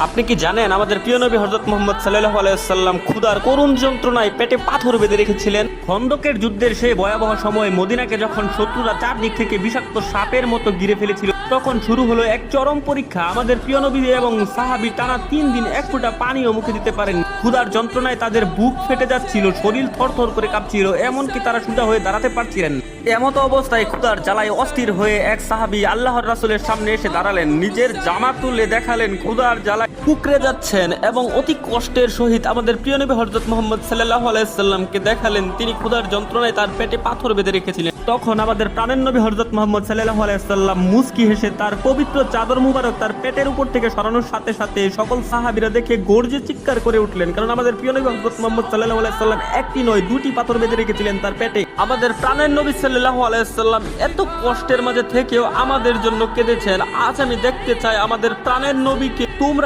আপনি কি জানেন আমাদের প্রিয় নবী হযরত মুহাম্মদ সাল্লাল্লাহু আলাইহি ওয়াসাল্লাম ক্ষুধার করুণ যন্ত্রণায় পেটে পাথর বেঁধে রেখেছিলেন? খন্দকের যুদ্ধের সেই ভয়াবহ সময় মদিনাকে যখন শত্রুরা চারদিক থেকে বিষাক্ত সাপের মতো ঘিরে ফেলেছিল, তখন শুরু হলো এক চরম পরীক্ষা। আমাদের প্রিয় নবী এবং সাহাবী টানা 3 দিন এক ফোঁটা পানিও মুখে দিতে পারেন। ক্ষুধার যন্ত্রণায় তাদের বুক ফেটে যাচ্ছিল, শরীর থরথর করে কাঁপছিল, এমনকি তারা সোজা হয়ে দাঁড়াতে পারছিলেন। এমতো অবস্থায় ক্ষুধার জ্বালায় অস্থির হয়ে এক সাহাবী আল্লাহর রাসূলের সামনে এসে দাঁড়ালেন, নিজের জামা তুলে দেখালেন ক্ষুধার জ্বালায় কুকড়ে যাচ্ছেন এবং অতি কষ্টের সহিত আমাদের প্রিয় নবী হযরত মুহাম্মদ সাল্লাল্লাহু আলাইহি সাল্লামকে দেখালেন তিনি ক্ষুধার যন্ত্রণায় তার পেটে পাথর বেঁধে রেখেছিলেন। তখন আমাদের প্রাণের নবী হযরত মুহাম্মদ সাল্লাল্লাহু আলাইহি সাল্লাম মুস্কি হেসে তার পবিত্র চাদর মুবারক তার পেটের উপর থেকে সরানোর সাথে সাথে সকল সাহাবীরা দেখে গর্জে চিৎকার করে উঠলেন, কারণ আমাদের প্রিয় নবী হযরত মুহাম্মদ সাল্লাল্লাহু আলাইহি সাল্লাম একটি নয় দুটি পাথর বেঁধে রেখেছিলেন তার পেটে। আমাদের প্রাণের নবী সাল্লাল্লাহু আলাইহি সাল্লাম এত কষ্টের মাঝে থেকেও আমাদের জন্য কেঁদেছেন। আজ আমি দেখতে চাই আমাদের প্রাণের নবীকে তোমরা